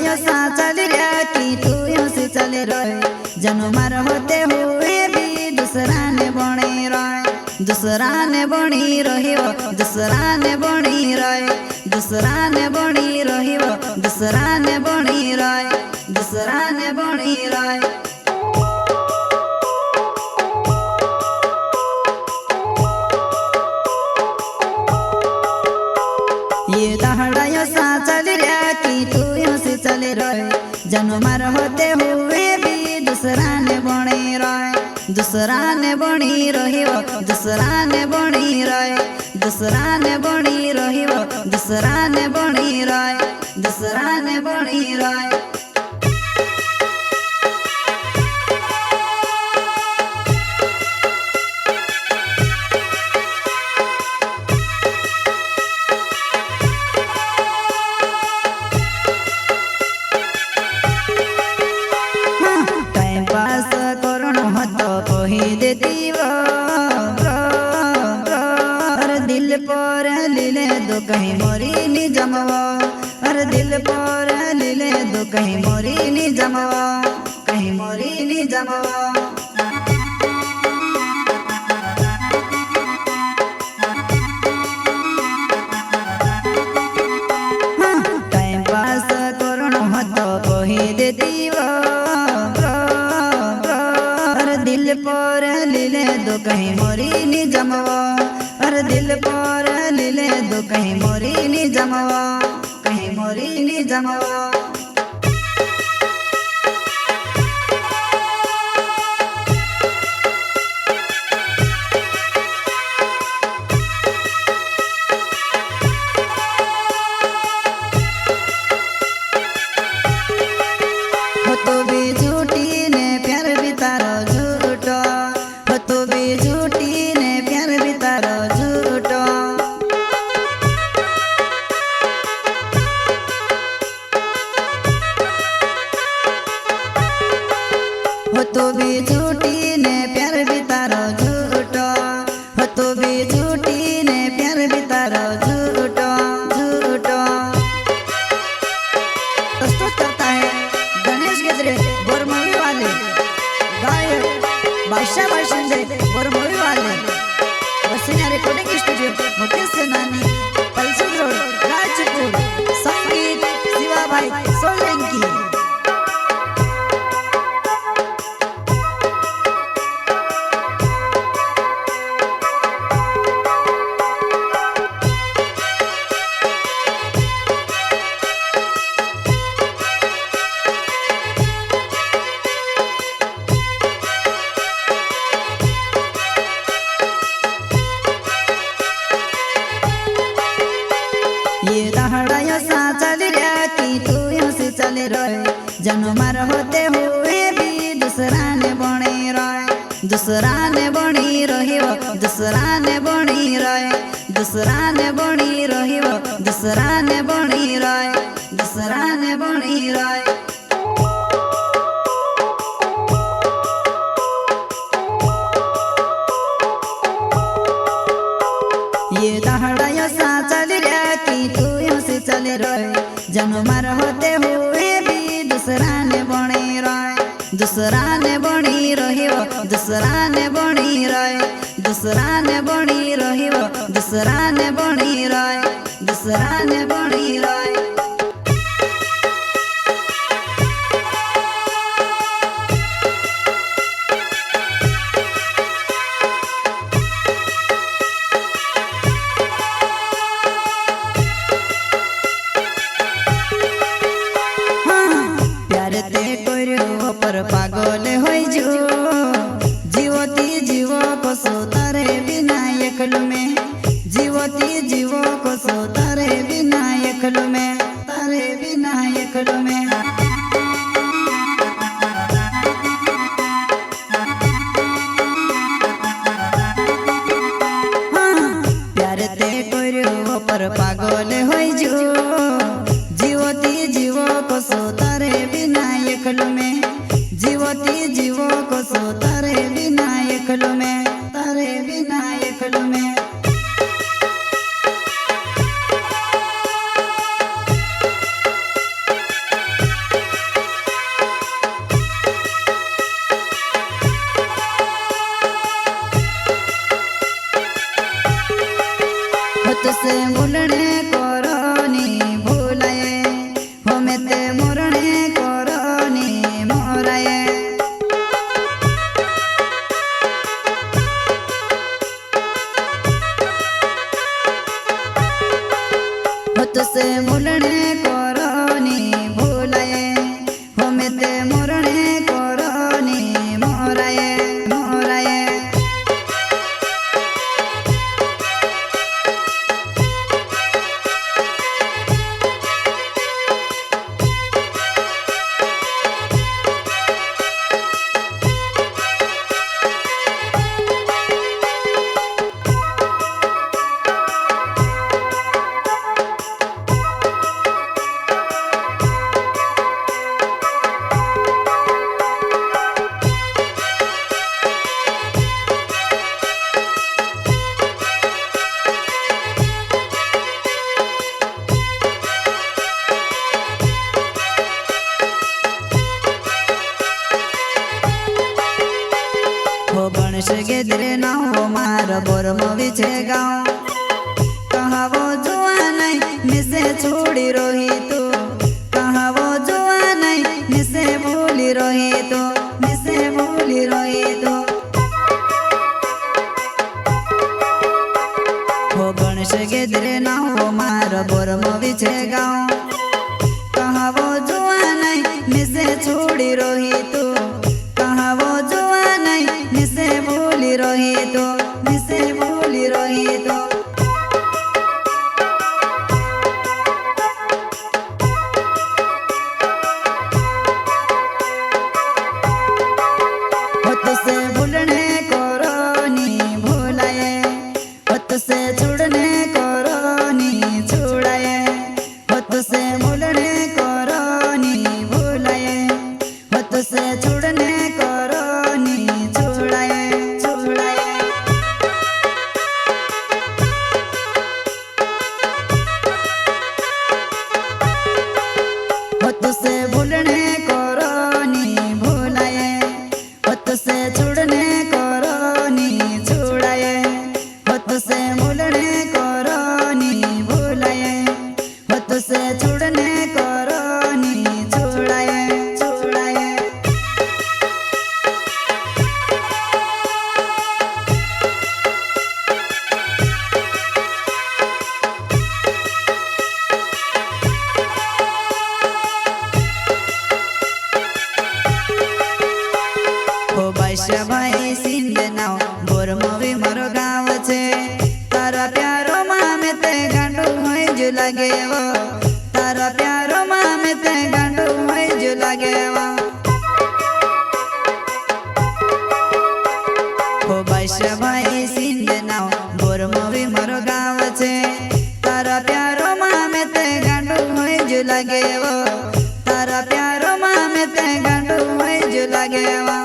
यो सा चल रहा कि तू यो से चल रहे जनो मार होते हुए भी दूसरा ने बने रहे दूसरा ने बनी रही वो दूसरा ने बनी रहे दूसरा ने बनी रही वो दूसरा ने बनी रहे दूसरा ने बनी रहे ये दहाड़ा यो सा चल रहा कि तू यो से चल रहे जनो मार होते हुए भी दूसरा ने बने रहे दूसरा ने बनी रही वो दूसरा ने बनी रहे दूसरा ने बनी रही वो दूसरा ने बनी रहे दूसरा ने बनी रहे देती वो दिल पर लीले दो कहीं मोरी नी जमवा अरे दिल पर लीले दो कहीं मोरी नी जमवा कहीं मोरी नी जमवा टाइम पास करो तो कही देती वो दिल पर लीले दो कहीं मोरी नी जमवा अरे दिल पर लीले दो कहीं मोरी नी जमवा कहीं मोरी नी जमवा हो तो भी झूठी ने प्यार भी तारो हो तो भी झूठी ने प्यार भी तारो झूठो हो तो भी झूठी ने प्यार भी तारो झूठो झूठो प्रस्तुत करता है गणेश गजरे बोरमवी वाले गायक बादशाह बाशिंदे बोरमवी वाले वसीना रिकॉर्डिंग स्टूडियो मुकेश सेनानी पलसुद रोड राजपुर संगीत शिवाभाई सोलंकी ये दहाड़ा यो सा चल रहा कि तू यो से चल रहे जनो मार होते हुए भी दूसरा ने बने रहे दूसरा ने बनी रही वो दूसरा ने बनी रहे दूसरा ने बनी रही वो दूसरा ने बनी रहे दूसरा ने बनी रहे ये दहाड़ा यो सा चल रहा कि तू यो से चल रहे जनो मार होते हुए भी दूसरा ने बने रहे दूसरा ने बनी रही वो दूसरा ने बनी रहे दूसरा ने बनी रही वो दूसरा ने बनी रहे दूसरा ने बनी रहे पर पागल हो जीवती जीव को सो तारे बिना एकलू में जीवती जीव को सो तारे बिना एकलू में तारे बिना एकलू में प्यार ते करो पर पागल हो जीवती जीव को सो तारे बिना एकलू में जीवती जीव को सो तारे बिना एकलू में तारे बिना एकलू में गणेश गेदरे ना हो मार बोरम विचे गाँव कहावो जुआ नहीं मिसे छोड़ी रोही तू कहावो जुआ नहीं मिसे भूली रोही तू मिसे भूली रोही तू हो गणेश गेदरे ना हो मार बोरम विचे गाँव कहावो जुआ नहीं मिसे छोड़ी रोही तू कहावो जुआ नहीं मिसे भूली रोही तू मिसे भूली रोही तू हो तुसे भूलने को रोनी भूलाए हो तुसे छुड़ने को रोनी छुड़ाए हो तुसे भूलने को रोनी भूलाए हो तुसे छुड़ने को रोनी छुड़ाए छुड़ाए हो तुसे भूलने को रोनी भूलाए हो तुसे छुड़ने को रोनी छुड़ाए हो तुसे भूलने को रोनी भूलाए हो तुसे छुड़ने को रोनी छुड़ाए छुड़ाए हो बादशाह भाई सिंध नाव बोरमवी मारो गाँव छे तारा प्यारो मामे ते गांडू होय जो लागे वो तारा प्यारो मामे ते गांडू होय जो लागे वो हो बादशाह भाई सिंध नाव बोरमवी मारो गाँव छे तारा प्यारो मामे ते गांडू होय जो लागे वो तारा प्यारो मामे ते गांडू होय जो लागे वो